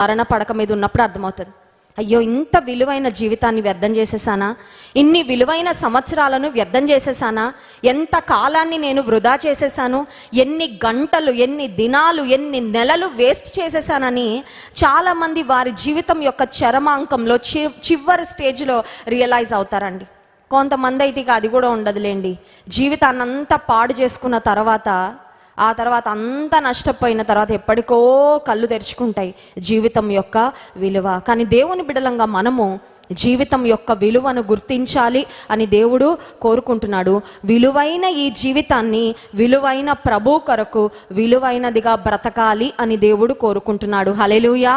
మరణ పడక మీద ఉన్నప్పుడు అర్థమవుతుంది. అయ్యో, ఇంత విలువైన జీవితాన్ని వ్యర్థం చేసేసానా, ఇన్ని విలువైన సంవత్సరాలను వ్యర్థం చేసేసానా, ఎంత కాలాన్ని నేను వృధా చేసేసాను, ఎన్ని గంటలు, ఎన్ని దినాలు, ఎన్ని నెలలు వేస్ట్ చేసేసానని చాలామంది వారి జీవితం యొక్క చరమాంకంలో చివరి స్టేజ్లో రియలైజ్ అవుతారండి. కొంతమంది అయితే ఇక అది కూడా ఉండదులేండి. జీవితాన్ని అంతా పాడు చేసుకున్న తర్వాత, ఆ తర్వాత అంతా నష్టపోయిన తర్వాత ఎప్పటికో కళ్ళు తెరుచుకుంటాయి జీవితం యొక్క విలువ. కానీ దేవుని బిడ్డలంగా మనము జీవితం యొక్క విలువను గుర్తించాలి అని దేవుడు కోరుకుంటున్నాడు. విలువైన ఈ జీవితాన్ని విలువైన ప్రభు కొరకు విలువైనదిగా బ్రతకాలి అని దేవుడు కోరుకుంటున్నాడు. హల్లెలూయా.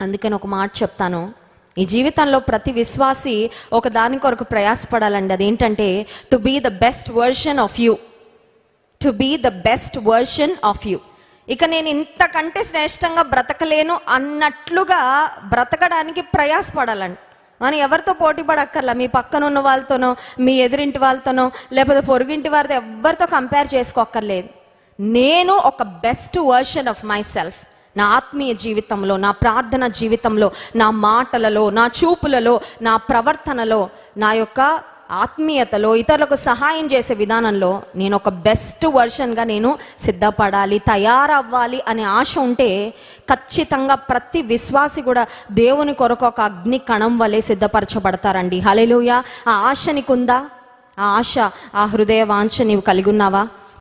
అందుకని ఒక మాట చెప్తాను, ఈ జీవితంలో ప్రతి విశ్వాసి ఒక దాని కొరకు ప్రయాసపడాలండి. అదేంటంటే to be the best version of you. To be the best version of you. ఇక నేను ఇంతకంటే శ్రేష్టంగా బ్రతకలేను అన్నట్లుగా బ్రతకడానికి ప్రయాసపడాలండి. మనం ఎవరితో పోటీ పడక్కర్లా. మీ పక్కన ఉన్న వాళ్ళతోనో, మీ ఎదురింటి వాళ్ళతోనో, లేకపోతే పొరుగింటి వారితో ఎవరితో కంపేర్ చేసుకోక్కర్లేదు. నేను ఒక best version of my self, నా ఆత్మీయ జీవితంలో, నా ప్రార్థన జీవితంలో, నా మాటలలో, నా చూపులలో, నా ప్రవర్తనలో, నా యొక్క ఆత్మీయతలో, ఇతరులకు సహాయం చేసే విధానంలో నేను ఒక బెస్ట్ వర్షన్గా నేను సిద్ధపడాలి, తయారవ్వాలి అనే ఆశ ఉంటే ఖచ్చితంగా ప్రతి విశ్వాసి కూడా దేవుని కొరకు ఒక అగ్ని కణం వలె సిద్ధపరచబడతారండి. హల్లెలూయా. ఆ ఆశ నీకుందా? ఆ ఆశ, ఆ హృదయ వాంఛ నీవు కలిగి ఉన్నావా?